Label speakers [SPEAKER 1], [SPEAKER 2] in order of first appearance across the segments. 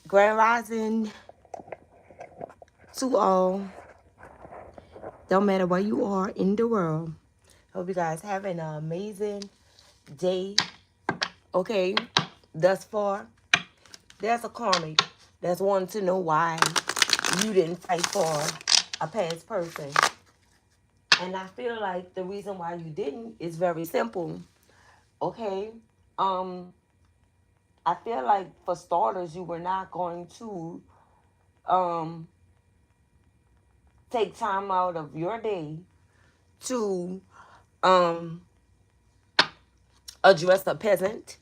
[SPEAKER 1] Grand Rising to all. Don't matter where you are in the world. Hope you guys have an amazing day. Okay, thus far, there's a karmic that's wanting to know why you didn't fight for a past person. And I feel like the reason why you didn't is very simple. Okay, um, I feel like for starters, you were not going to um take time out of your day to um address a peasant,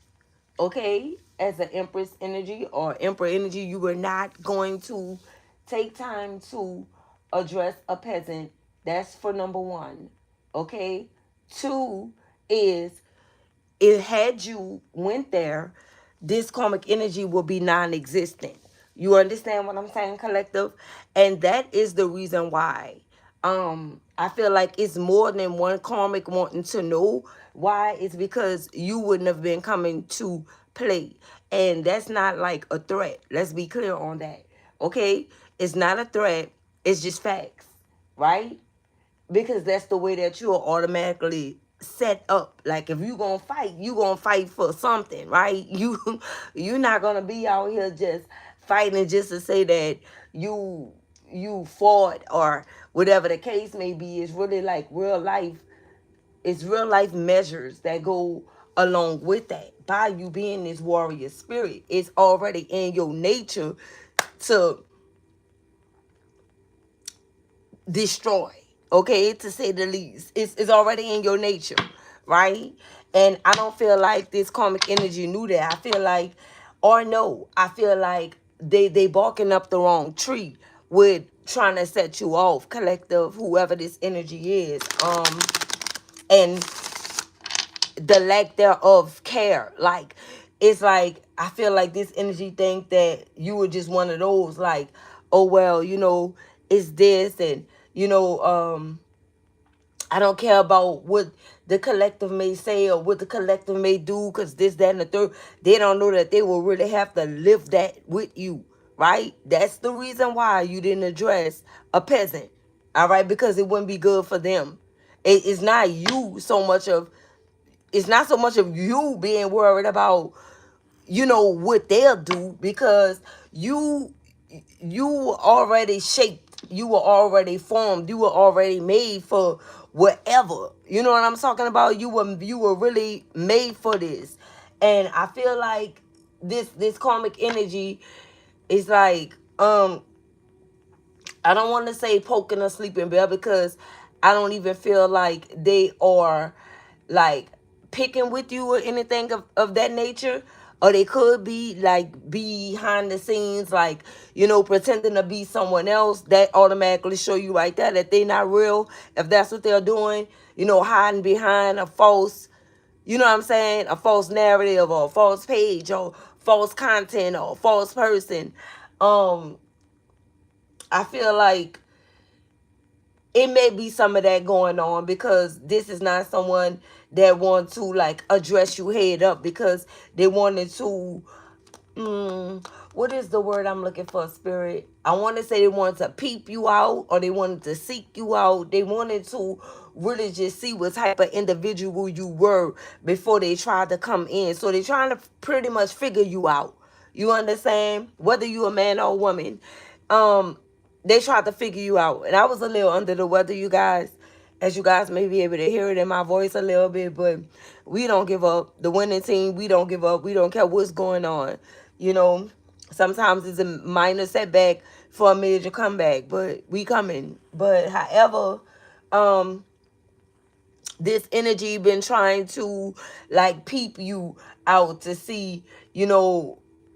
[SPEAKER 1] okay, as an empress energy or emperor energy. You were not going to take time to address a peasant. That's for number one, okay. Two is, it had you went there, this karmic energy will be non-existent. You understand what I'm saying, collective? And that is the reason why I feel like it's more than one karmic wanting to know why. It's because you wouldn't have been coming to play, and that's not like a threat. Let's be clear on that, okay? It's not a threat, it's just facts, right? Because that's the way that you're automatically set up. Like if you gonna fight for something, right? You're not gonna be out here just fighting just to say that you you fought or whatever the case may be. It's really like real life. It's real life measures that go along with that. By you being this warrior spirit, it's already in your nature to destroy, okay, to say the least. It's already in your nature, right? And I don't feel like this karmic energy knew that. I feel like, or no, I feel like they barking up the wrong tree with trying to set you off, collective, whoever this energy is. And the lack thereof care, like, it's like I feel like this energy think that you were just one of those, like, oh well, it's this, and I don't care about what the collective may say or what the collective may do, because this, that, and the third. They don't know that they will really have to live that with you, right? That's the reason why you didn't address a peasant, all right? Because it wouldn't be good for them. It's not you so much of, it's not so much of you being worried about, what they'll do, because you were already shaped, you were already formed, you were already made for whatever. You know what I'm talking about? You were really made for this. And I feel like this karmic energy is like, I don't want to say poking a sleeping bear, because I don't even feel like they are like picking with you or anything of that nature. Or they could be like behind the scenes, like, pretending to be someone else. That automatically show you right there that they not real. If that's what they're doing, hiding behind a false, what I'm saying, a false narrative or a false page or false content or a false person. Um, I feel like it may be some of that going on, because this is not someone that want to like address you head up, because they wanted to, what is the word I'm looking for, spirit? I want to say they wanted to peep you out, or they wanted to seek you out. They wanted to really just see what type of individual you were before they tried to come in. So they're trying to pretty much figure you out. You understand? Whether you a man or a woman. They tried to figure you out. And I was a little under the weather, you guys. As you guys may be able to hear it in my voice a little bit, but we don't give up. The winning team, we don't give up. We don't care what's going on. You know, sometimes it's a minor setback for a major comeback, but we coming. But however, um, this energy been trying to like peep you out to see,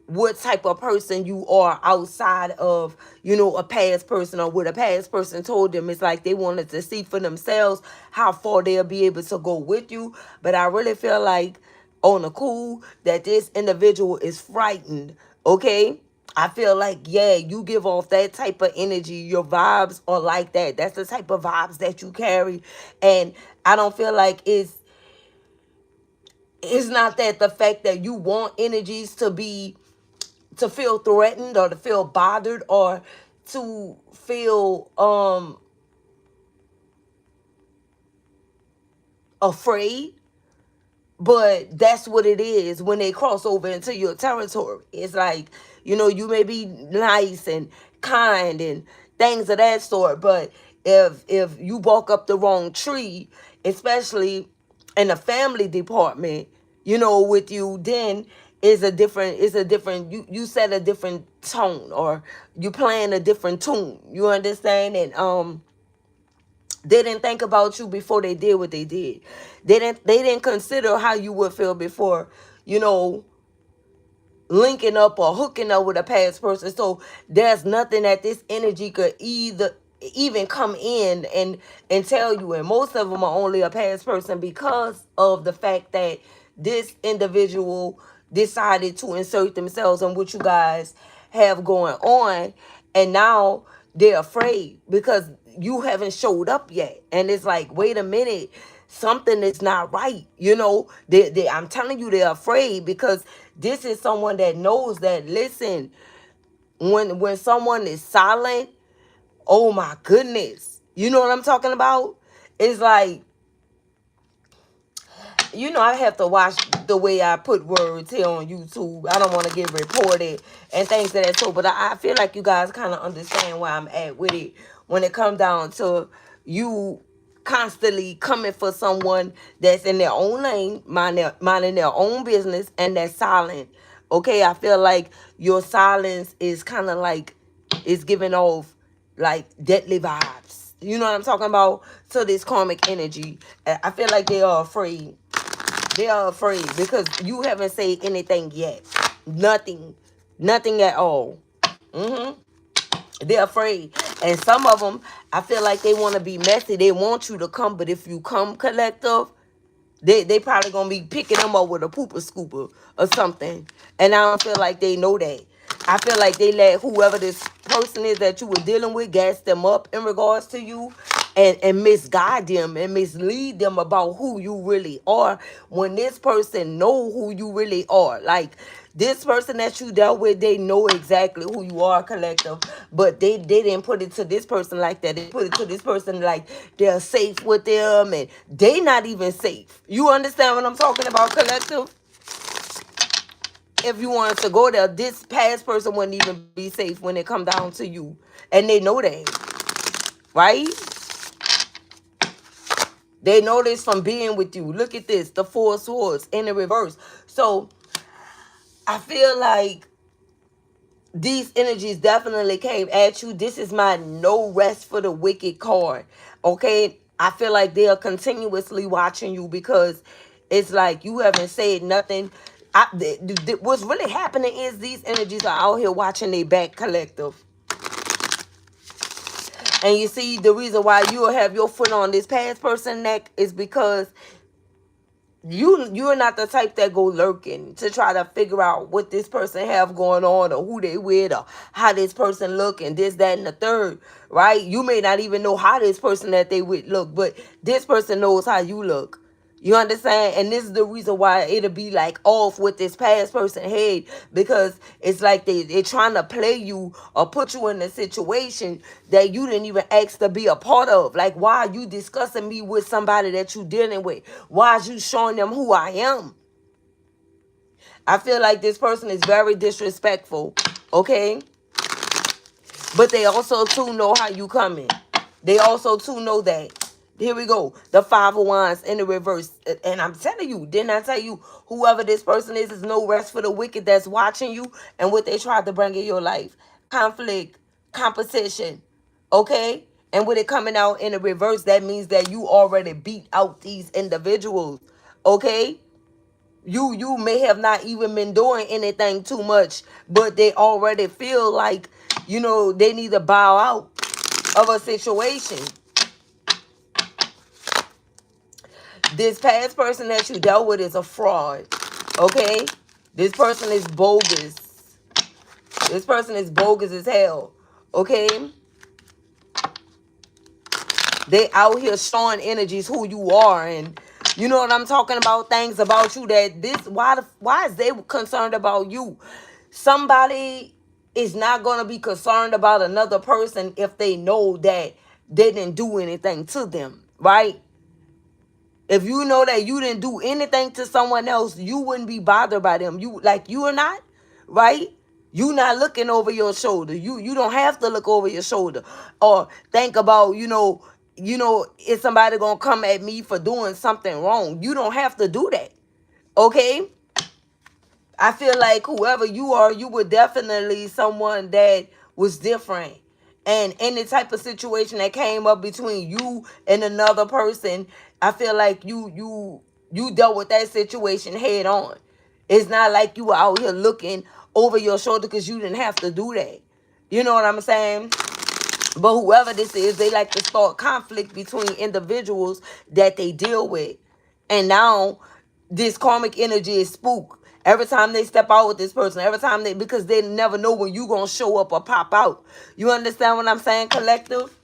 [SPEAKER 1] what type of person you are outside of, a past person, or what a past person told them. It's like they wanted to see for themselves how far they'll be able to go with you. But I really feel like, on the cool, that this individual is frightened, okay? I feel like, yeah, you give off that type of energy. Your vibes are like that. That's the type of vibes that you carry. And I don't feel like it's not that the fact that you want energies to be to feel threatened or to feel bothered or to feel afraid. But that's what it is when they cross over into your territory. It's like, you may be nice and kind and things of that sort, but if you walk up the wrong tree, especially in the family department, with you, then it's a different you set a different tone, or you playing a different tune. You understand? And they didn't think about you before they did what they did. They didn't consider how you would feel before, you know, linking up or hooking up with a past person. So there's nothing that this energy could even come in and tell you. And most of them are only a past person because of the fact that this individual decided to insert themselves in what you guys have going on, and now they're afraid because you haven't showed up yet. And it's like, wait a minute, something is not right. I'm telling you, they're afraid because this is someone that knows that, listen, when someone is silent, oh my goodness, you know what I'm talking about? It's like, I have to watch the way I put words here on YouTube. I don't want to get reported and things of that sort. But I feel like you guys kind of understand where I'm at with it when it comes down to you constantly coming for someone that's in their own lane, minding their own business, and that's silent. Okay, I feel like your silence is kind of like, it's giving off like deadly vibes. You know what I'm talking about? To this karmic energy. I feel like they are afraid. They are afraid because you haven't said anything yet. Nothing. Nothing at all. They're afraid. And some of them, I feel like they want to be messy. They want you to come, but if you come collective, they probably going to be picking them up with a pooper scooper or something. And I don't feel like they know that. I feel like they let whoever this person is that you were dealing with gas them up in regards to you, and misguide them and mislead them about who you really are, when this person know who you really are. Like, this person that you dealt with, they know exactly who you are, collective, but they didn't put it to this person like that. They put it to this person like they're safe with them, and they not even safe. You understand what I'm talking about, collective? If you wanted to go there, this past person wouldn't even be safe when it come down to you, and they know that, right? They know this from being with you. Look at this, the Four of Swords in the reverse. So I feel like these energies definitely came at you. This is my no rest for the wicked card. Okay? I feel like they are continuously watching you because it's like you haven't said nothing. What's really happening is these energies are out here watching their back, collective. And you see, the reason why you'll have your foot on this past person's neck is because you're not the type that go lurking to try to figure out what this person have going on, or who they with, or how this person look, and this, that, and the third, right? You may not even know how this person that they with look, but this person knows how you look. You understand? And this is the reason why it'll be like off with this past person head, because it's like they're trying to play you or put you in a situation that you didn't even ask to be a part of. Like, why are you discussing me with somebody that you dealing with? Why are you showing them who I am? I feel like this person is very disrespectful, okay? But they also too know how you coming. They also too know that. Here we go. The Five of Wands in the reverse. And I'm telling you, didn't I tell you, whoever this person is no rest for the wicked that's watching you and what they tried to bring in your life. Conflict, competition, okay? And with it coming out in the reverse, that means that you already beat out these individuals, okay? You may have not even been doing anything too much, but they already feel like, they need to bow out of a situation. This past person that you dealt with is a fraud, okay? This person is bogus. This person is bogus as hell, okay? They out here showing energies who you are, and you know what I'm talking about, things about you that why is they concerned about you? Somebody is not going to be concerned about another person if they know that they didn't do anything to them, right? If you know that you didn't do anything to someone else, you wouldn't be bothered by them. You, like, you are not, right? You not looking over your shoulder. You don't have to look over your shoulder or think about, is somebody gonna come at me for doing something wrong? You don't have to do that. Okay? I feel like whoever you are, you were definitely someone that was different. And any type of situation that came up between you and another person, I feel like you dealt with that situation head on. It's not like you were out here looking over your shoulder because you didn't have to do that. You know what I'm saying? But whoever this is, they like to start conflict between individuals that they deal with. And now this karmic energy is spook. Every time they step out with this person, every time because they never know when you going to show up or pop out. You understand what I'm saying, collective?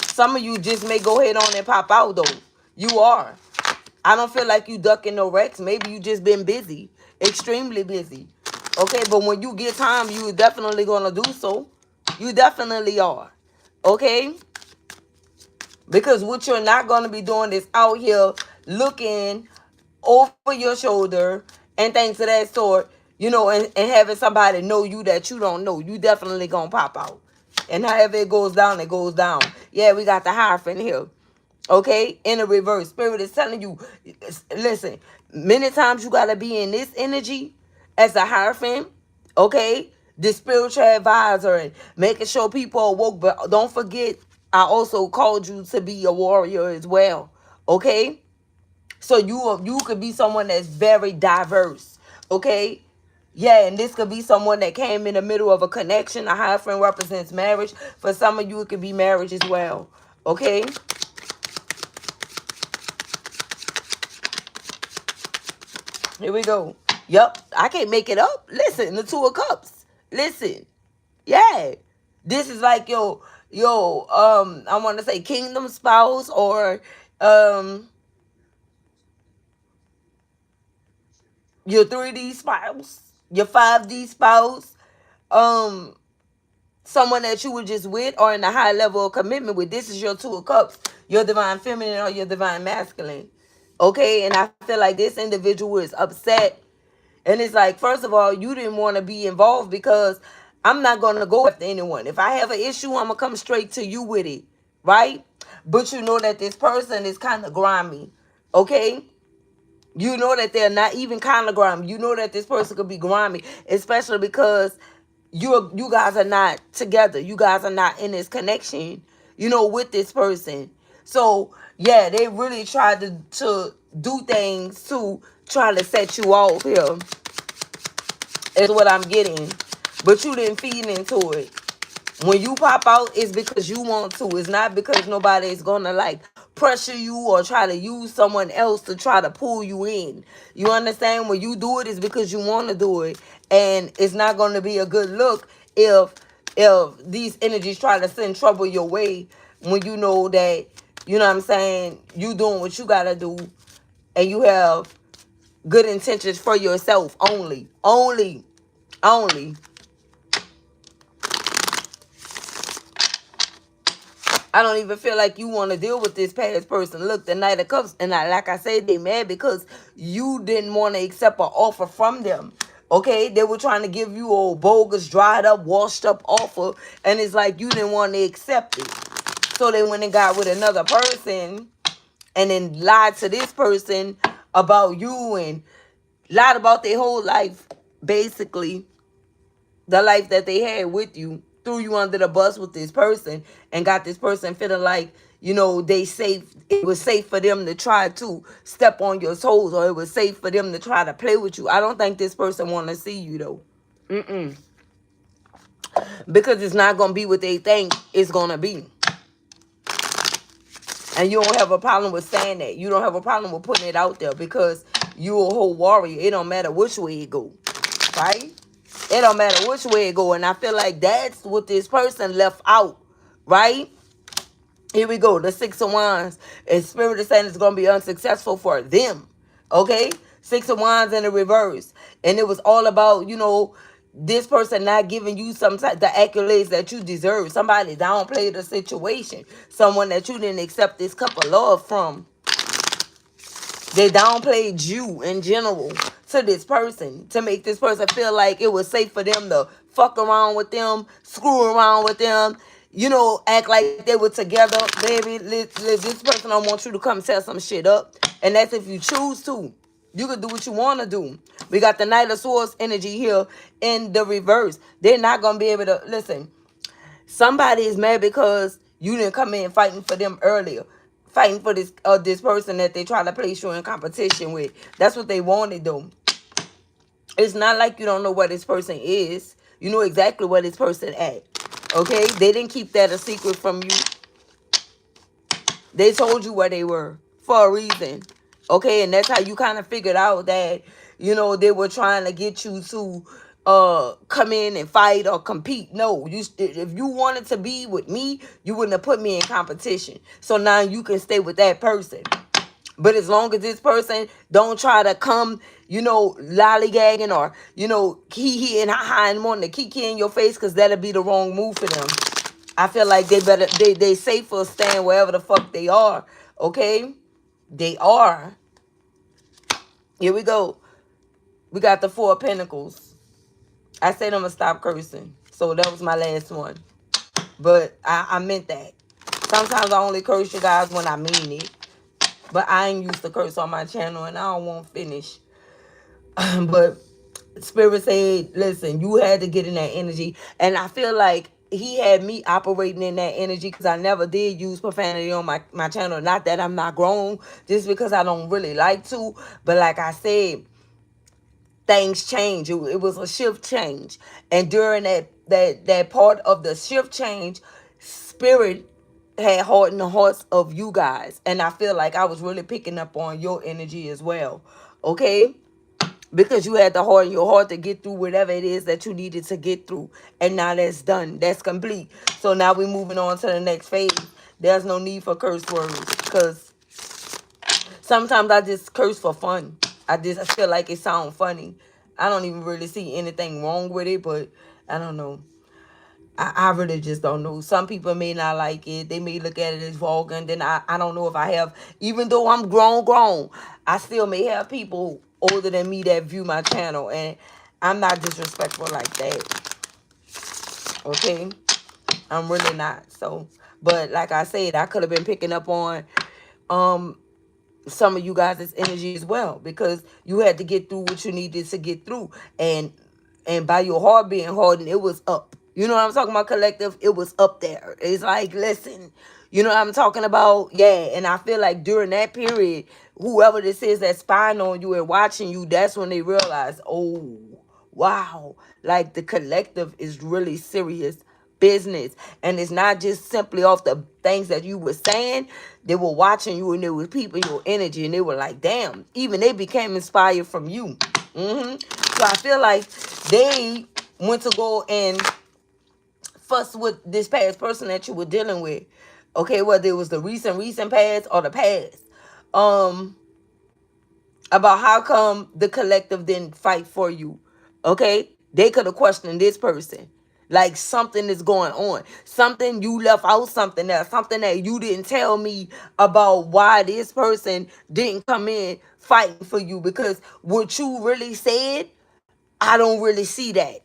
[SPEAKER 1] Some of you just may go ahead on and pop out, though. You are. I don't feel like you ducking no wrecks. Maybe you just been busy. Extremely busy. Okay, but when you get time, you definitely going to do so. You definitely are. Okay? Because what you're not going to be doing is out here looking over your shoulder and things of that sort, and having somebody know you that you don't know. You definitely going to pop out. And however it goes down, it goes down. Yeah, we got the Hierophant here. Okay? In the reverse. Spirit is telling you, listen, many times you got to be in this energy as a Hierophant. Okay? The spiritual advisor and making sure people are woke. But don't forget, I also called you to be a warrior as well. Okay? So you could be someone that's very diverse. Okay? Yeah, and this could be someone that came in the middle of a connection. A Hierophant represents marriage. For some of you, it could be marriage as well. Okay? Here we go. Yep, I can't make it up. Listen, the Two of Cups. Listen. Yeah. This is like I want to say kingdom spouse or your 3D spouse, your 5D spouse, someone that you were just with or in a high level of commitment with. This is your Two of Cups, your divine feminine or your divine masculine. Okay, and I feel like this individual is upset. And it's like, first of all, you didn't want to be involved because I'm not going to go after anyone. If I have an issue, I'm going to come straight to you with it, right? But you know that this person is kind of grimy, okay? You know that they're not even kind of grimy. You know that this person could be grimy, especially because you guys are not together. You guys are not in this connection, with this person. So, yeah, they really tried to do things to try to set you off here, is what I'm getting. But you didn't feed into it. When you pop out, it's because you want to. It's not because nobody is going to like pressure you or try to use someone else to try to pull you in. You understand? When you do it, it's because you want to do it. And it's not going to be a good look if these energies try to send trouble your way when you know that, you know what I'm saying, you doing what you got to do and you have good intentions for yourself only. Only. I don't even feel like you want to deal with this past person. Look, the Knight of Cups, and like I said, they mad because you didn't want to accept an offer from them. Okay? They were trying to give you a bogus, dried up, washed up offer, and it's like you didn't want to accept it. So they went and got with another person and then lied to this person about you and lied about their whole life, basically. The life that they had with you, threw you under the bus with this person and got this person feeling like, it was safe for them to try to step on your toes, or it was safe for them to try to play with you. I don't think this person want to see you though. Because it's not going to be what they think it's going to be. And you don't have a problem with saying that. You don't have a problem with putting it out there because you're a whole warrior. It don't matter which way it go. Right? It don't matter which way it go. And I feel like that's what this person left out. Right? Here we go. The Six of Wands. And Spirit is saying it's going to be unsuccessful for them. Okay? Six of Wands in the reverse. And it was all about, this person not giving you some type the accolades that you deserve. Somebody downplayed the situation. Someone that you didn't accept this cup of love from. They downplayed you in general to this person to make this person feel like it was safe for them to fuck around with them, screw around with them, act like they were together. Baby, this person don't want you to come set some shit up. And that's if you choose to. You can do what you want to do. We got the Knight of Swords energy here in the reverse. They're not going to be able to, listen, somebody is mad because you didn't come in fighting for them earlier. Fighting for this person that they try to place you in competition with. That's what they wanted, though. It's not like you don't know where this person is. You know exactly where this person at. Okay? They didn't keep that a secret from you. They told you where they were for a reason. Okay? And that's how you kind of figured out that, they were trying to get you to come in and fight or compete. No, if you wanted to be with me, you wouldn't have put me in competition. So now you can stay with that person. But as long as this person don't try to come, lollygagging or, hee and ha and wanting to kiki in your face, because that'll be the wrong move for them. I feel like they safer staying wherever the fuck they are. Okay? They are. Here we go. We got the Four of Pentacles. I said I'm going to stop cursing. So that was my last one. But I meant that. Sometimes I only curse you guys when I mean it. But I ain't used to curse on my channel and I don't want to finish. But Spirit said, listen, you had to get in that energy. And I feel like he had me operating in that energy because I never did use profanity on my channel. Not that I'm not grown, just because I don't really like to. But like I said, things change. It was a shift change. And during that part of the shift change, Spirit had hardened the hearts of you guys. And I feel like I was really picking up on your energy as well. Okay? Because you had to harden your heart to get through whatever it is that you needed to get through. And now that's done. That's complete. So now we're moving on to the next phase. There's no need for curse words. Because sometimes I just curse for fun. I feel like it sounds funny. I don't even really see anything wrong with it. But I don't know. I really just don't know. Some people may not like it. They may look at it as vulgar. And then I don't know if I have, even though I'm grown, I still may have people older than me that view my channel. And I'm not disrespectful like that. Okay? I'm really not. So, but like I said, I could have been picking up on some of you guys' energy as well. Because you had to get through what you needed to get through. And by your heart being hardened, it was up. You know what I'm talking about, collective? It was up there. It's like, listen, you know what I'm talking about? Yeah, and I feel like during that period, whoever this is that's spying on you and watching you, that's when they realize, oh, wow, like the collective is really serious business. And it's not just simply off the things that you were saying. They were watching you and they were peeping your energy and they were like, damn, even they became inspired from you. So I feel like they went to go and fuss with this past person that you were dealing with. Okay, whether it was the recent past or the past. About how come the collective didn't fight for you. Okay? They could have questioned this person. Like something is going on. Something you left out, something that you didn't tell me about why this person didn't come in fighting for you. Because what you really said, I don't really see that.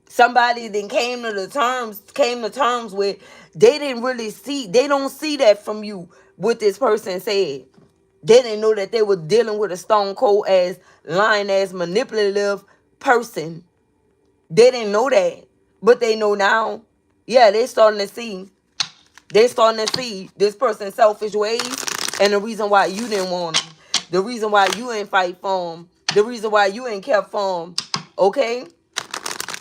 [SPEAKER 1] Somebody then came to terms with, they didn't really see, they don't see that from you, what this person said. They didn't know that they were dealing with a stone cold ass, lying ass, manipulative person. They didn't know that. But they know now. Yeah, they're starting to see. They're starting to see this person's selfish ways and the reason why you didn't want them. The reason why you ain't fight for them. The reason why you ain't kept for them. Okay?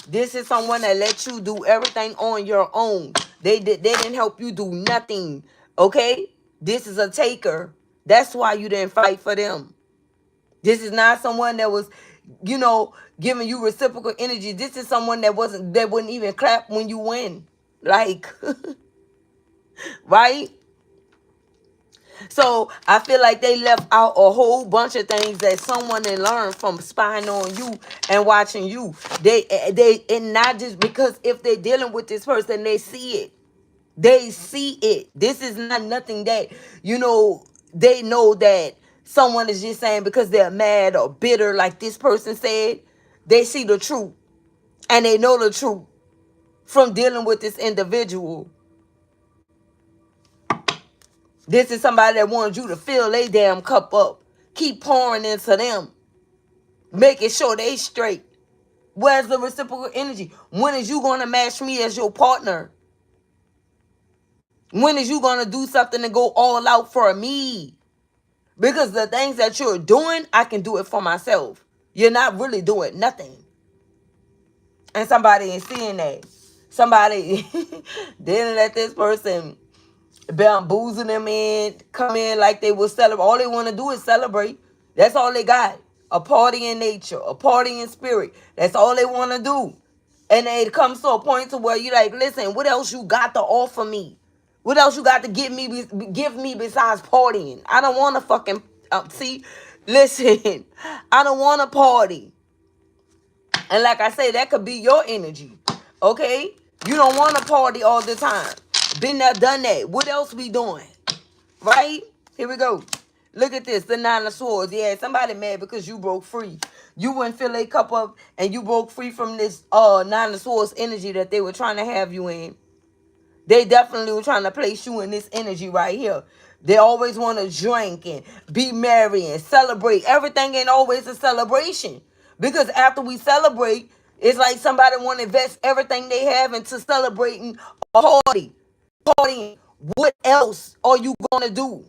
[SPEAKER 1] This is someone that let you do everything on your own. They didn't help you do nothing. Okay? This is a taker. That's why you didn't fight for them. This is not someone that was, giving you reciprocal energy. This is someone that wouldn't even clap when you win. Like, right? So I feel like they left out a whole bunch of things that someone they learned from spying on you and watching you. They and not just because if they're dealing with this person, they see it. They see it. This is not nothing that, they know that someone is just saying because they're mad or bitter, like this person said. They see the truth and they know the truth from dealing with this individual. This is somebody that wants you to fill their damn cup up. Keep pouring into them. Making sure they straight. Where's the reciprocal energy? When is you going to match me as your partner? When is you going to do something to go all out for me? Because the things that you're doing, I can do it for myself. You're not really doing nothing. And somebody ain't seeing that. Somebody didn't let this person bamboozle them in, come in like they will celebrate. All they want to do is celebrate. That's all they got. A party in nature, a party in spirit. That's all they want to do. And it comes to a point to where you like, listen, what else you got to offer me? What else you got to give me besides partying? I don't want to fucking see. Listen, I don't want to party. And like I say, that could be your energy. Okay? You don't want to party all the time. Been there, done that. What else we doing? Right? Here we go. Look at this. The Nine of Swords. Yeah, somebody mad because you broke free. You wouldn't fill a cup up and you broke free from this Nine of Swords energy that they were trying to have you in. They definitely were trying to place you in this energy right here. They always want to drink and be merry and celebrate. Everything ain't always a celebration. Because after we celebrate, it's like somebody want to invest everything they have into celebrating a party. Partying. What else are you going to do?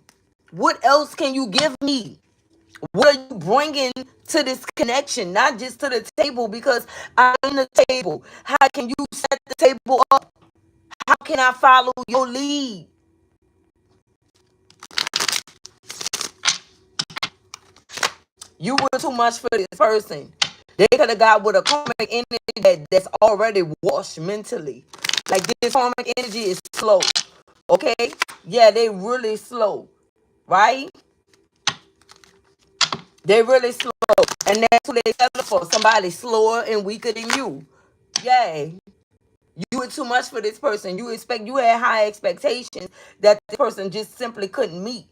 [SPEAKER 1] What else can you give me? What are you bringing to this connection? Not just to the table, because I'm in the table. How can you set the table up? How can I follow your lead? You were too much for this person. They could have got with a karmic energy that's already washed mentally. Like this karmic energy is slow. Okay? Yeah, they really slow. Right? They really slow. And that's who they settle for. Somebody slower and weaker than you. Yeah. You were too much for this person. You had high expectations that this person just simply couldn't meet.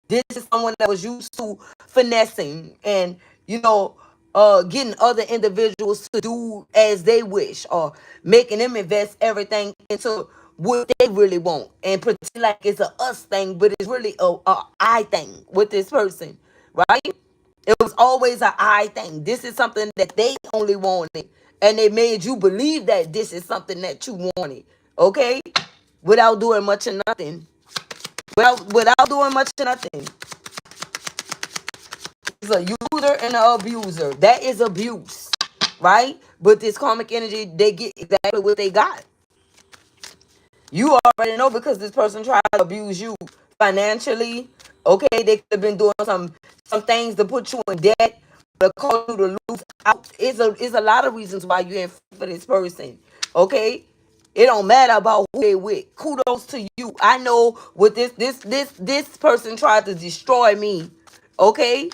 [SPEAKER 1] This is someone that was used to finessing and, getting other individuals to do as they wish, or making them invest everything into what they really want and pretend like it's a us thing, but it's really a I thing with this person, right? It was always a I thing. This is something that they only wanted. And they made you believe that this is something that you wanted. Okay? Without doing much of nothing. Without doing much of nothing. It's a user and an abuser. That is abuse. Right? But this karmic energy, they get exactly what they got. You already know because this person tried to abuse you financially. Okay, they could have been doing some things to put you in debt, to cause you to lose out. It's a lot of reasons why you're in for this person. Okay, it don't matter about who they with. Kudos to you. I know what this person tried to destroy me. Okay,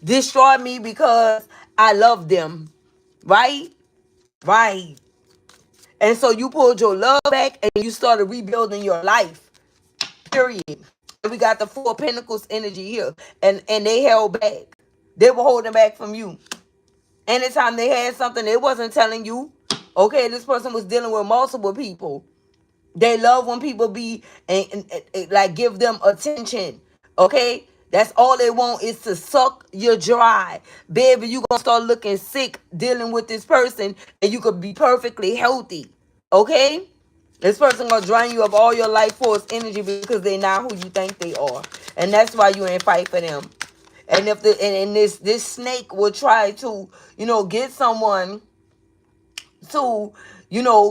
[SPEAKER 1] destroy me because I love them. Right, right. And so you pulled your love back and you started rebuilding your life. Period. And we got the Four of Pentacles energy here. And they held back. They were holding back from you. Anytime they had something, they wasn't telling you. Okay, this person was dealing with multiple people. They love when people be and like give them attention. Okay? That's all they want is to suck you dry. Baby, you gonna start looking sick dealing with this person and you could be perfectly healthy. Okay? This person gonna drain you of all your life force energy because they not who you think they are. And that's why you ain't fight for them. And if this snake will try to, get someone to,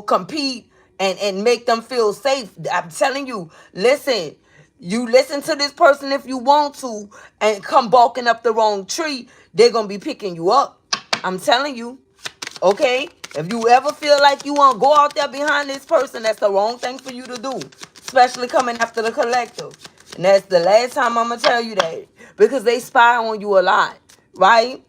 [SPEAKER 1] compete and make them feel safe. I'm telling you, listen, you listen to this person if you want to and come balking up the wrong tree, they're going to be picking you up. I'm telling you, okay? If you ever feel like you want to go out there behind this person, that's the wrong thing for you to do, especially coming after the collective. And that's the last time I'm going to tell you that. Because they spy on you a lot, right?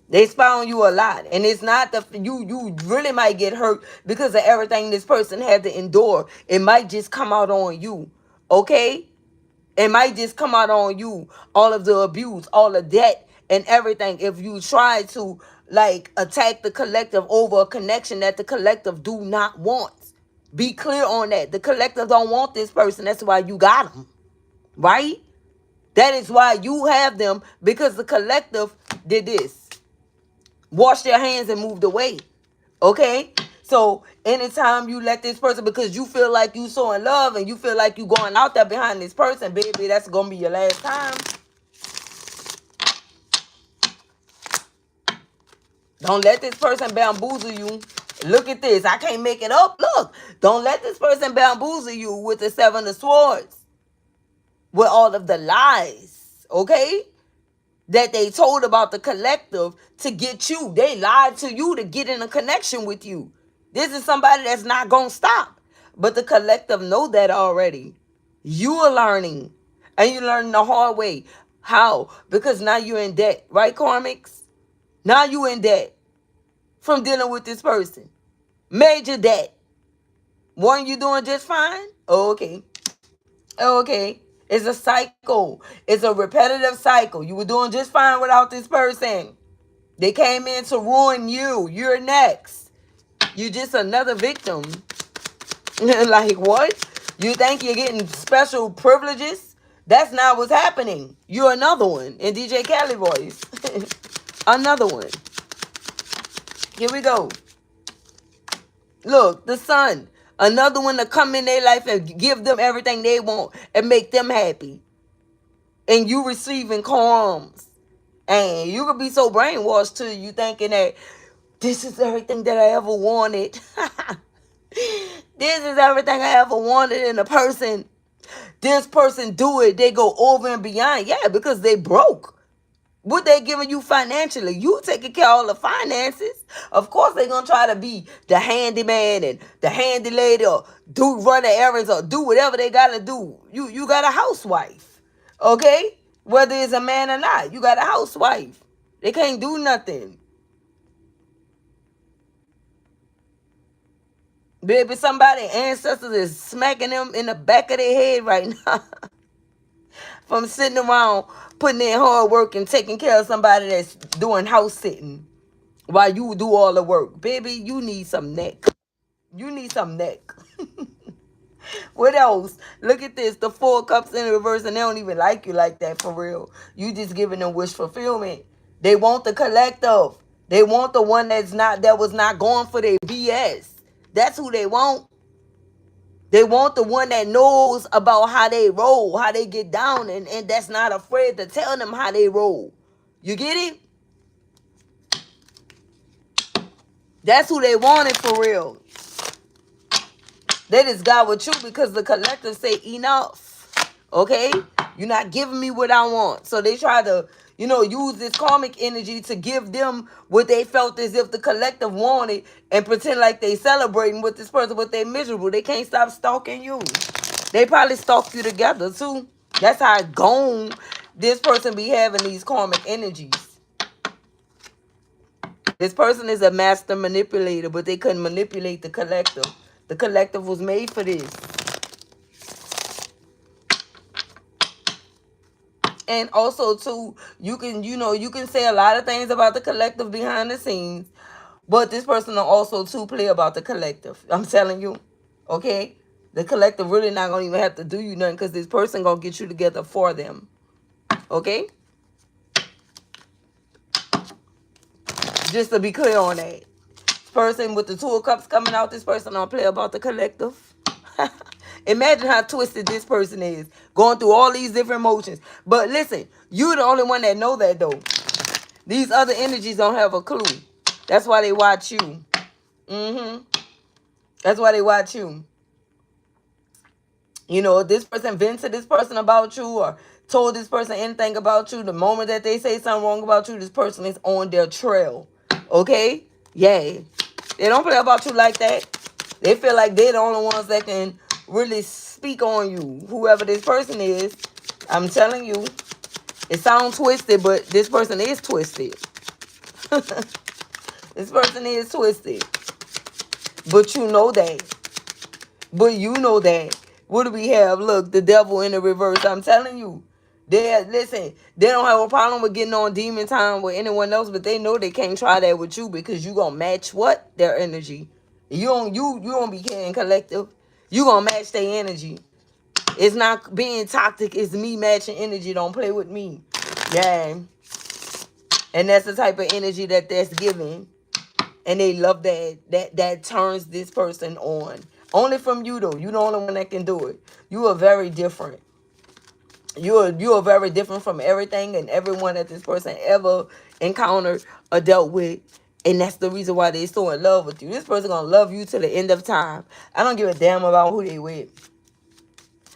[SPEAKER 1] They spy on you a lot. And it's not you really might get hurt because of everything this person had to endure. It might just come out on you. Okay? It might just come out on you. All of the abuse, all of that and everything. If you try to like attack the collective over a connection that the collective do not want. Be clear on that. The collective don't want this person. That's why you got them. Right? That is why you have them, because the collective did this. Washed their hands and moved away. Okay? So anytime you let this person, because you feel like you so in love and you feel like you going out there behind this person, baby, that's going to be your last time. Don't let this person bamboozle you. Look at this. I can't make it up. Look. Don't let this person bamboozle you with the 7 of Swords. With all of the lies. Okay? That they told about the collective to get you. They lied to you to get in a connection with you. This is somebody that's not going to stop. But the collective know that already. You are learning. And you're learning the hard way. How? Because now you're in debt. Right, Karmics? Now you in debt from dealing with this person. Major debt. Weren't you doing just fine? Okay. Okay. It's a cycle. It's a repetitive cycle. You were doing just fine without this person. They came in to ruin you. You're next. You're just another victim. Like what? You think you're getting special privileges? That's not what's happening. You're another one in DJ Khaled voice. Another one. Here we go. Look, the sun. Another one to come in their life and give them everything they want and make them happy. And you receiving crumbs. And you could be so brainwashed too, you thinking that this is everything that I ever wanted. This is everything I ever wanted in a person. This person do it. They go over and beyond. Yeah, because they broke. What they giving you financially? You taking care of all the finances. Of course they're going to try to be the handyman and the handy lady or run the errands or do whatever they got to do. You got a housewife. Okay? Whether it's a man or not. You got a housewife. They can't do nothing. Baby, somebody ancestors is smacking them in the back of their head right now. From sitting around putting in hard work and taking care of somebody that's doing house sitting while you do all the work. Baby, you need some neck. You need some neck. What else? Look at this. The 4 cups in reverse, and they don't even like you like that for real. You just giving them wish fulfillment. They want the collective. They want the one that was not going for their BS. That's who they want. They want the one that knows about how they roll, how they get down, and that's not afraid to tell them how they roll. You get it? That's who they wanted for real. They just got with you because the collective say enough. Okay? You're not giving me what I want. So they try to, use this karmic energy to give them what they felt as if the collective wanted and pretend like they celebrating with this person, but they miserable. They can't stop stalking you. They probably stalk you together too. That's how gone this person be having these karmic energies. This person is a master manipulator, but they couldn't manipulate the collective. The collective was made for this. And also too, you can say a lot of things about the collective behind the scenes, but this person will also too play about the collective. I'm telling you, okay? The collective really not gonna even have to do you nothing because this person gonna get you together for them. Okay? Just to be clear on that. Person with the 2 of cups coming out, this person don't play about the collective. Imagine how twisted this person is, going through all these different emotions. But listen, you're the only one that know that though. These other energies don't have a clue. That's why they watch you. That's why they watch you. If this person vents to this person about you or told this person anything about you, the moment that they say something wrong about you, this person is on their trail. Okay? Yeah. They don't play about you like that. They feel like they're the only ones that can really speak on you. Whoever this person is, I'm telling you, it sounds twisted, but this person is twisted. This person is twisted. But you know that. But you know that. What do we have? Look, the devil in the reverse. I'm telling you. Listen, they don't have a problem with getting on demon time with anyone else, but they know they can't try that with you because you gonna match what? Their energy. You don't be carrying collective. You gonna match their energy. It's not being toxic, it's me matching energy. Don't play with me. Yeah. And that's the type of energy that's given. And they love that turns this person on. Only from you though. You the only one that can do it. You are very different. You are very different from everything and everyone that this person ever encountered or dealt with. And that's the reason why they're so in love with you. This person gonna love you to the end of time. I don't give a damn about who they with.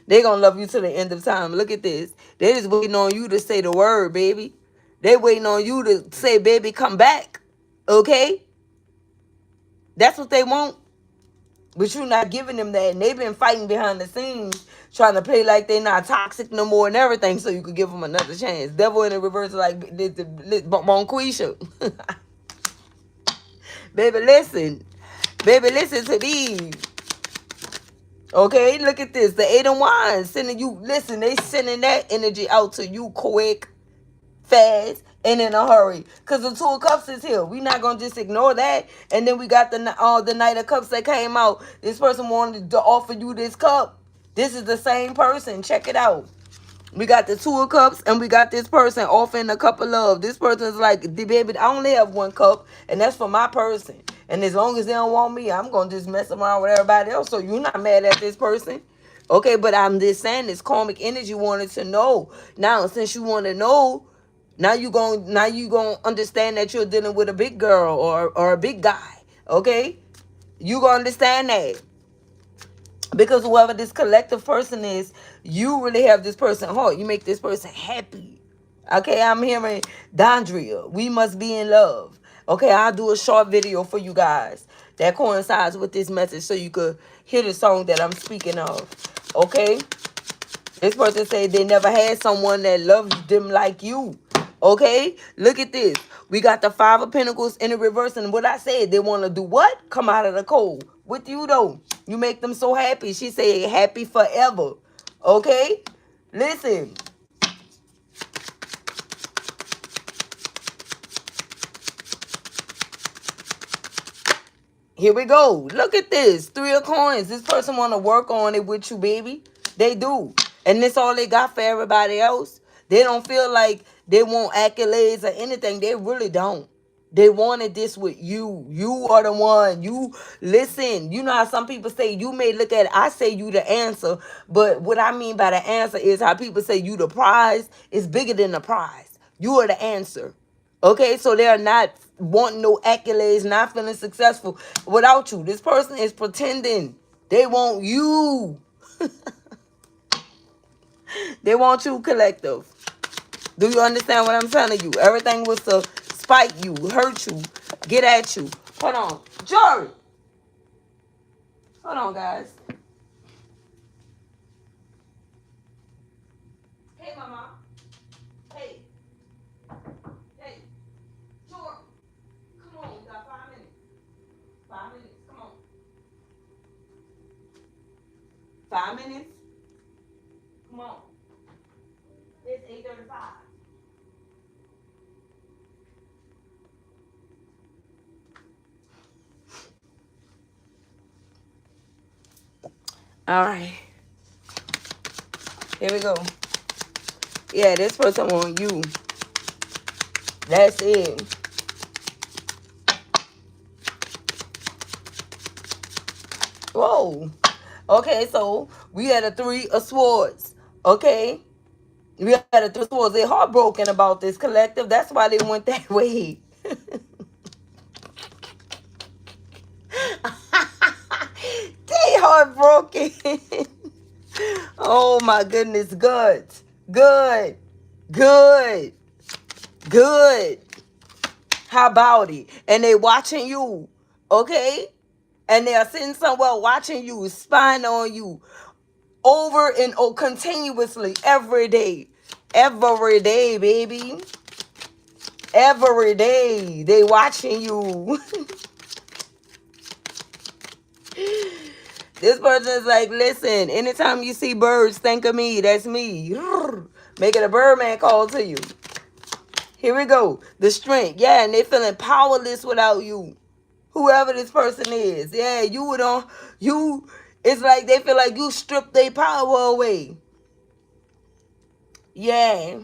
[SPEAKER 1] They gonna love you to the end of time. Look at this. They just waiting on you to say the word, baby. They waiting on you to say, baby, come back. Okay? That's what they want. But you're not giving them that. And they've been fighting behind the scenes, trying to play like they're not toxic no more and everything, so you could give them another chance. Devil in the reverse, like Bonquisha. Baby, listen. Baby, listen to these. Okay, look at this. The 8 of Wands sending you, listen, they sending that energy out to you quick, fast, and in a hurry. Because the 2 of Cups is here. We not going to just ignore that. And then we got the Knight of Cups that came out. This person wanted to offer you this cup. This is the same person. Check it out. We got the 2 of Cups and we got this person offering a cup of love. This person is like, baby, I only have 1 cup and that's for my person. And as long as they don't want me, I'm going to just mess around with everybody else. So you're not mad at this person. Okay, but I'm just saying this karmic energy wanted to know. Now, since you want to know, now you gonna understand that you're dealing with a big girl or a big guy. Okay? You gonna understand that. Because whoever this collective person is, you really have this person heart. You make this person happy. Okay, I'm hearing Dondria. We must be in love. Okay, I'll do a short video for you guys that coincides with this message so you could hear the song that I'm speaking of. Okay? This person said they never had someone that loves them like you. Okay? Look at this. We got the 5 of Pentacles in the reverse. And what I said, they want to do what? Come out of the cold. With you, though. You make them so happy. She said happy forever. Okay? Listen. Here we go. Look at this. 3 of Coins. This person want to work on it with you, baby. They do. And this all they got for everybody else. They don't feel like they want accolades or anything. They really don't. They wanted this with you. You are the one. You listen. You know how some people say you may look at it. I say you the answer. But what I mean by the answer is how people say you the prize is bigger than the prize. You are the answer. Okay, so they're not wanting no accolades, not feeling successful without you. This person is pretending. They want you. They want you, collective. Do you understand what I'm telling you? Everything was to spite you, hurt you, get at you. Hold on. Jory. Hold on, guys. Hey, mama. Hey. Hey. Jory. Come on, you got 5 minutes. 5 minutes. Come on. 5 minutes. Come on. It's 8:35. All right. Here we go. Yeah, this person want you. That's it. Whoa. Okay, so we had a 3 of Swords. Okay? We had a 3 of Swords. They're heartbroken about this collective. That's why they went that way. They heartbroken. Oh my goodness. Good. Good. Good. Good. How about it? And they watching you. Okay? And they are sitting somewhere watching you, spying on you. over and continuously every day. Every day, baby. Every day. They watching you. This person is like, listen, anytime you see birds, think of me. That's me. Making a Birdman call to you. Here we go. The strength. Yeah, and they feeling powerless without you. Whoever this person is. Yeah, you would on you. It's like they feel like you stripped their power away. Yeah.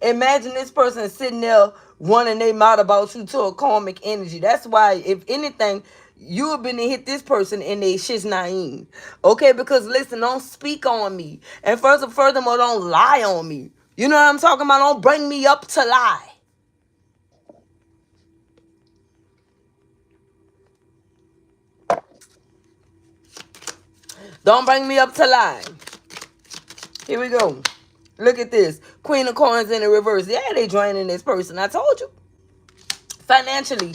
[SPEAKER 1] Imagine this person sitting there running their mouth about you to a karmic energy. That's why, if anything, you have been to hit this person in their shit's naim. Okay, because listen, don't speak on me. And furthermore, don't lie on me. You know what I'm talking about? Don't bring me up to lie. Don't bring me up to lie. Here we go. Look at this. Queen of Coins in the reverse. Yeah, they draining this person. I told you. Financially.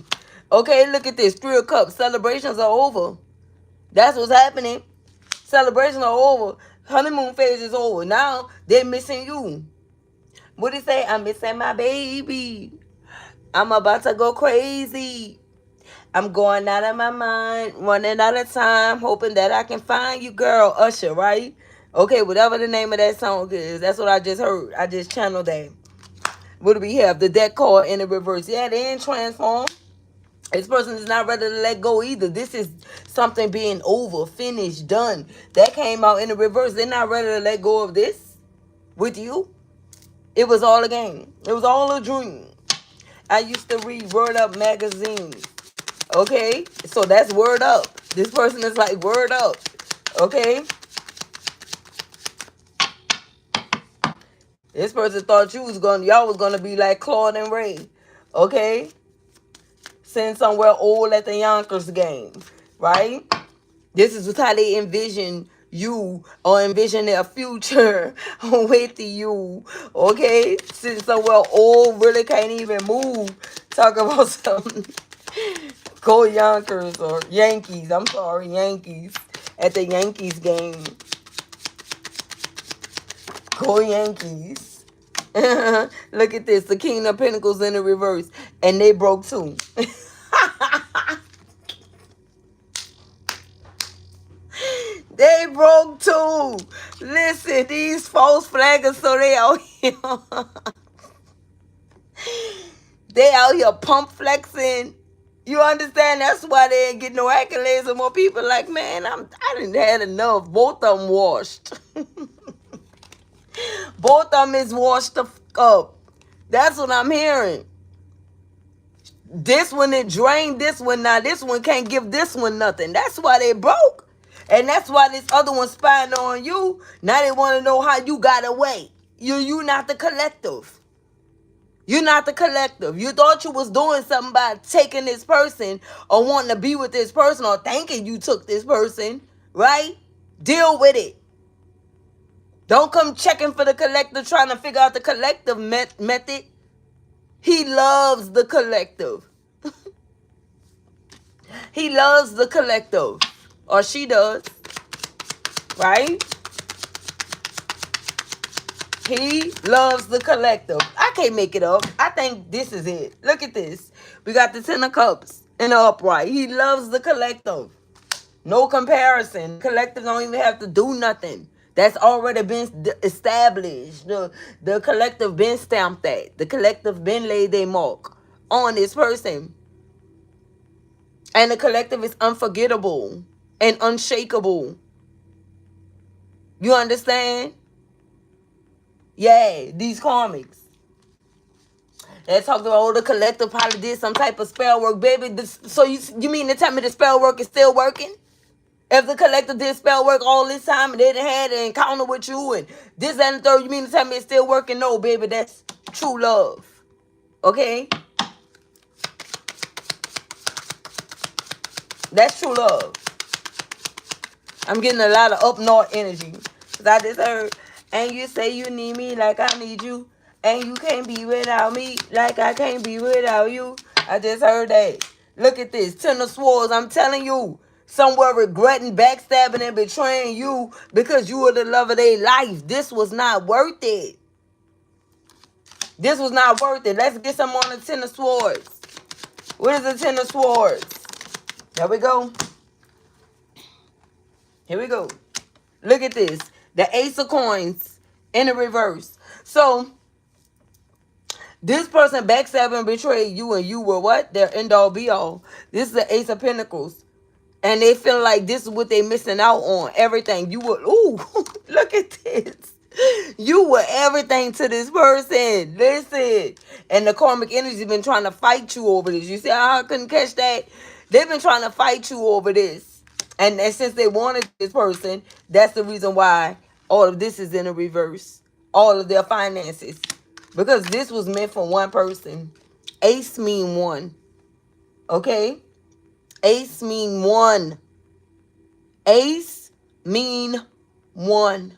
[SPEAKER 1] Okay, look at this. 3 of Cups. Celebrations are over. That's what's happening. Celebrations are over. Honeymoon phase is over. Now, they're missing you. What do you say? I'm missing my baby. I'm about to go crazy. I'm going out of my mind, running out of time, hoping that I can find you, girl. Usher, right? Okay, whatever the name of that song is. That's what I just heard. I just channeled that. What do we have? The deck card in the reverse. Yeah, they ain't transformed. This person is not ready to let go either. This is something being over, finished, done. That came out in the reverse. They're not ready to let go of this with you. It was all a game. It was all a dream. I used to read Word Up magazine. Okay? So that's Word Up. This person is like Word Up. Okay? This person thought y'all was gonna be like Claude and Ray. Okay? Sitting somewhere old at the Yonkers game. Right? This is how they envision you or envision their future with you. Okay? Sitting somewhere old, really can't even move. Talk about something. Go Yonkers or Yankees. I'm sorry, Yankees. At the Yankees game. Go Yankees. Look at this. The King of Pentacles in the reverse. And they broke too. They broke too. Listen, these false flaggers, so they out here. They out here pump flexing. You understand? That's why they ain't getting no accolades and more people like, man, I didn't had enough. Both of them washed. Both of them is washed the up. That's what I'm hearing. This one, it drained this one. Now this one can't give this one nothing. That's why they broke. And that's why this other one spying on you. Now they want to know how you got away. You not the collective. You're not the collective. You thought you was doing something by taking this person or wanting to be with this person or thinking you took this person, right? Deal with it. Don't come checking for the collective, trying to figure out the collective method. He loves the collective. He loves the collective. Or she does. Right? He loves the collective. I can't make it up. I think this is it. Look at this. We got the 10 of Cups in the upright. He loves the collective. No comparison. Collective don't even have to do nothing. That's already been established. The collective been stamped at. The collective been laid their mark on this person. And the collective is unforgettable and unshakable. You understand? Yeah, these karmics. They talked about, oh, the collective probably did some type of spell work. Baby, so you mean to tell me the spell work is still working? If the collective did spell work all this time and they didn't had an encounter with you and this, that, and the third, you mean to tell me it's still working? No, baby, that's true love. Okay? That's true love. I'm getting a lot of up north energy. Because I just heard, and you say you need me like I need you. And you can't be without me like I can't be without you. I just heard that. Look at this. 10 of Swords. I'm telling you. somewhere regretting, backstabbing, and betraying you because you were the love of their life. This was not worth it. This was not worth it. Let's get some on the Ten of Swords. What is the Ten of Swords? There we go. Here we go. Look at this. The Ace of Coins in the reverse. So, this person backstabbed and betrayed you, and you were what? Their end all be all. This is the Ace of Pentacles. And they feel like this is what they missing out on. Everything. You were, ooh, look at this. You were everything to this person. Listen. And the karmic energy been trying to fight you over this. You see how I couldn't catch that? They've been trying to fight you over this. And since they wanted this person, that's the reason why all of this is in a reverse. All of their finances. Because this was meant for one person. Ace mean one. Okay? Ace mean one. Ace mean one.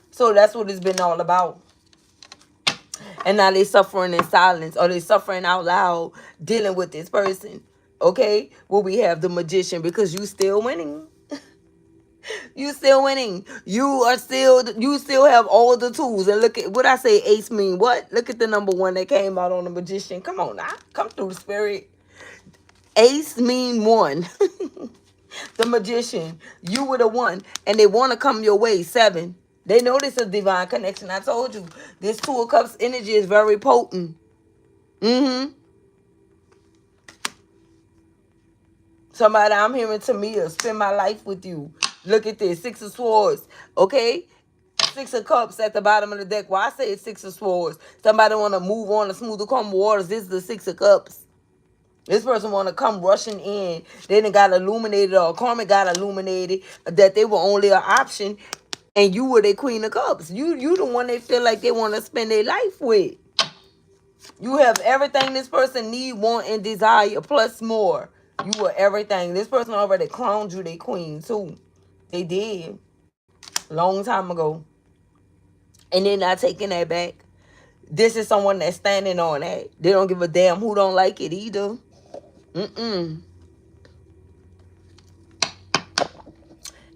[SPEAKER 1] So that's what it's been all about. And now they suffering in silence, or they suffering out loud dealing with this person. Okay? Well, we have the Magician, because you still winning. You still winning. You still have all the tools. And look at what I say, Ace mean what? Look at the number 1 that came out on the Magician. Come on now. Come through the spirit. Ace mean one. The Magician. You were the one. And they want to come your way. 7. They know this is divine connection. I told you. This Two of Cups energy is very potent. Somebody, I'm hearing Tamia, spend my life with you. Look at this. 6 of Swords. Okay? 6 of Cups at the bottom of the deck. Why I say it's 6 of Swords? Somebody want to move on to smoother, calm waters. This is the 6 of Cups. This person want to come rushing in. They done got illuminated, or karma got illuminated, that they were only an option, and you were their Queen of Cups. You the one they feel like they want to spend their life with. You have everything this person need, want, and desire, plus more. You were everything. This person already crowned you their queen, too. They did. Long time ago. And they're not taking that back. This is someone that's standing on that. They don't give a damn who don't like it either. They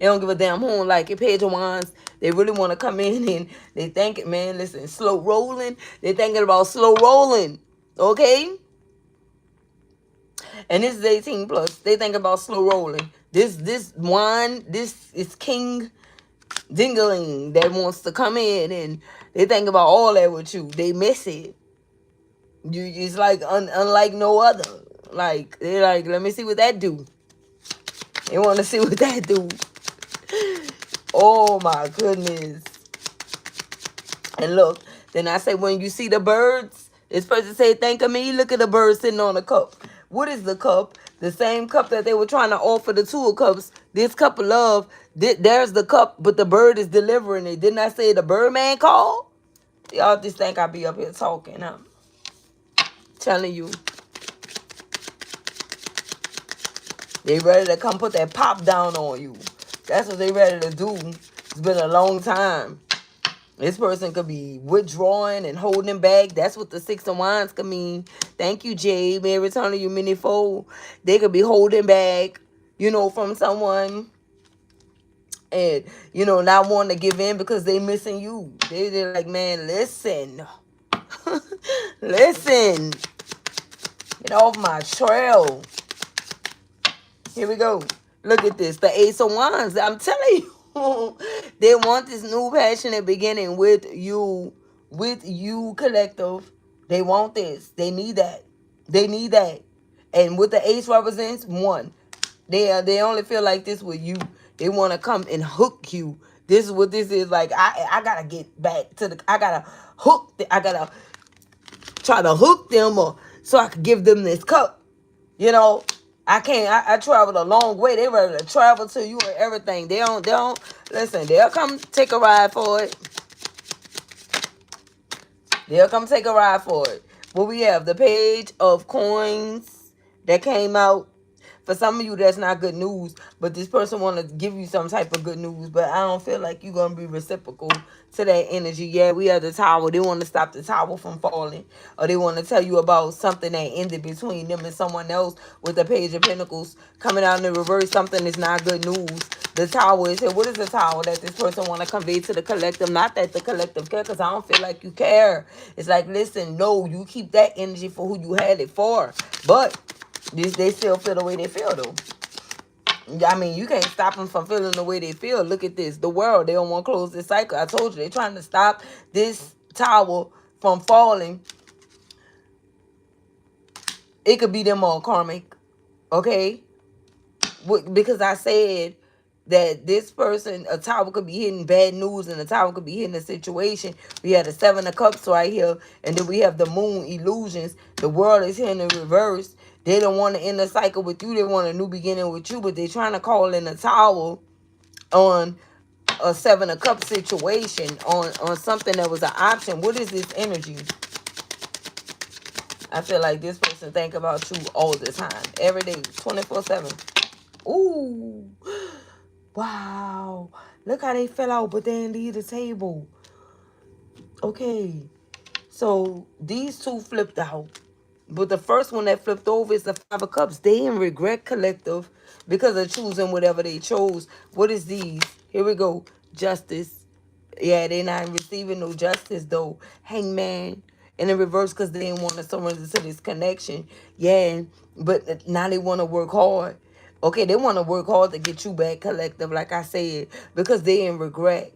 [SPEAKER 1] don't give a damn who don't like it. Page of Wands, they really want to come in and they think it, man, listen, slow rolling. They're thinking about slow rolling. Okay? And this is 18 plus. They think about slow rolling. This wine, this is King Dingaling that wants to come in, and they think about all that with you. They miss it. It's like unlike no other. Like, they're like, let me see what that do. They want to see what that do. Oh my goodness. And look, then I say, when you see the birds, this person say, think of me. Look at the bird sitting on the cup. What is the cup? The same cup that they were trying to offer the Two of Cups. This cup of love. There's the cup, but the bird is delivering it. Didn't I say the Birdman called? Y'all just think I be up here talking, huh? Telling you. They ready to come put that pop down on you. That's what they ready to do. It's been a long time. This person could be withdrawing and holding back. That's what the 6 of Wands could mean. Thank you, Jade. May return to you many-fold. They could be holding back, you know, from someone. And, you know, not wanting to give in because they missing you. They're like, man, listen. Listen. Get off my trail. Here we go. Look at this. The Ace of Wands. I'm telling you. They want this new passionate beginning with you, collective. They want this. They need that. They need that. And what the Ace represents, 1. They only feel like this with you. They want to come and hook you. This is what this is like. I gotta get back to the. I gotta hook. I gotta try to hook them, or so I could give them this cup. You know. I can't. I traveled a long way. They ready to travel to you and everything. They don't listen. They'll come take a ride for it. They'll come take a ride for it. What we have, the Page of Coins that came out. For some of you, that's not good news, but this person want to give you some type of good news, but I don't feel like you're going to be reciprocal to that energy. Yeah, we have the tower. They want to stop the tower from falling, or they want to tell you about something that ended between them and someone else with the Page of Pentacles coming out in the reverse. Something is not good news. The tower is here. What is the tower that this person want to convey to the collective? Not that the collective care, because I don't feel like you care. It's like, listen, no, you keep that energy for who you had it for. But they still feel the way they feel, though. I mean, you can't stop them from feeling the way they feel. Look at this. The world, they don't want to close this cycle. I told you, they're trying to stop this tower from falling. It could be them all karmic, okay? Because I said that this person, a tower could be hitting bad news and a tower could be hitting a situation. We have the Seven of Cups right here, and then we have the moon illusions. The world is here in the reverse. They don't want to end the cycle with you. They want a new beginning with you, but they're trying to call in a tower on a Seven of Cups situation, on something that was an option. What is this energy? I feel like this person think about you all the time, every day, 24/7. Ooh. Wow. Look how they fell out, but they didn't leave the table. Okay. So these two flipped out. But the first one that flipped over is the Five of Cups. They in regret, collective, because of choosing whatever they chose. What is these? Here we go. Justice. Yeah, they not receiving no justice, though. Hangman. In the reverse, because they didn't want to surrender to this connection. Yeah, but now they want to work hard. Okay, they want to work hard to get you back, collective, like I said, because they in regret.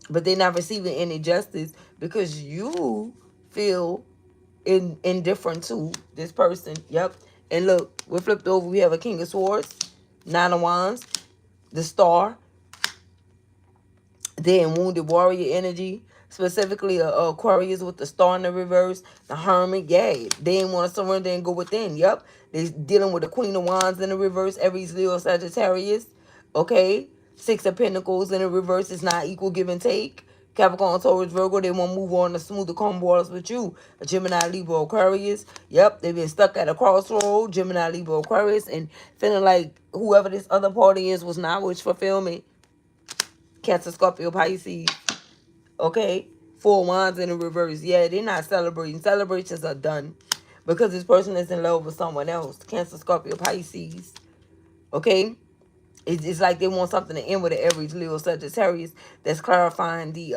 [SPEAKER 1] But they're not receiving any justice because you feel indifferent to this person. Yep. And look, we're flipped over. We have a King of Swords, Nine of Wands, the Star. They're in Wounded Warrior energy. Specifically, Aquarius with the Star in the reverse. The Hermit, yeah. They didn't want to surrender and go within. Yep. They're dealing with the Queen of Wands in the reverse. Aries, Leo, Sagittarius. Okay. Six of Pentacles in the reverse is not equal give and take. Capricorn, Taurus, Virgo, they want to move on to smoother, calm waters with you. A Gemini, Libra, Aquarius. Yep, they've been stuck at a crossroad. Gemini, Libra, Aquarius. And feeling like whoever this other party is was not wish fulfillment. Cancer, Scorpio, Pisces. Okay? Four Wands in the reverse. Yeah, they're not celebrating. Celebrations are done. Because this person is in love with someone else. Cancer, Scorpio, Pisces. Okay? It's like they want something to end with an Aries, Leo, Sagittarius. That's clarifying the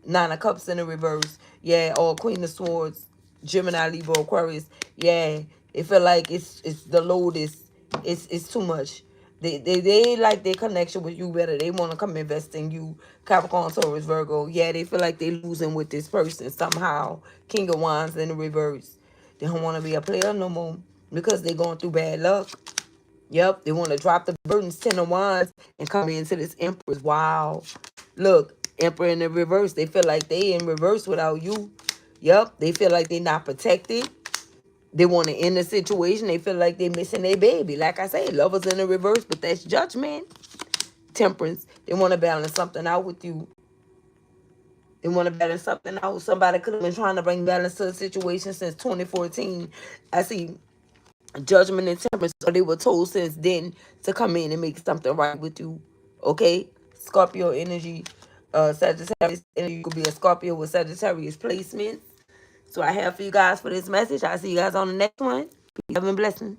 [SPEAKER 1] Nine of Cups in the reverse. Yeah, or Queen of Swords, Gemini, Libra, Aquarius. Yeah, it feel like it's the load is it's too much. They like their connection with you better. They want to come invest in you. Capricorn, Taurus, Virgo. Yeah, they feel like they losing with this person somehow. King of Wands in the reverse. They don't want to be a player no more because they're going through bad luck. Yep, they want to drop the burdens, Ten of Wands, and come into this Empress. Wow. Look, Emperor in the reverse. They feel like they in reverse without you. Yep, they feel like they not protected. They want to end the situation. They feel like they missing their baby. Like I say, lovers in the reverse, but that's judgment. Temperance. They want to balance something out with you. They want to balance something out. Somebody could have been trying to bring balance to the situation since 2014. I see Judgment and Temperance, or they were told since then to come in and make something right with you. Okay? Scorpio energy, Sagittarius energy. You could be a Scorpio with Sagittarius placements. So I have for you guys for this message. I'll see you guys on the next one. Peace, love, and blessings.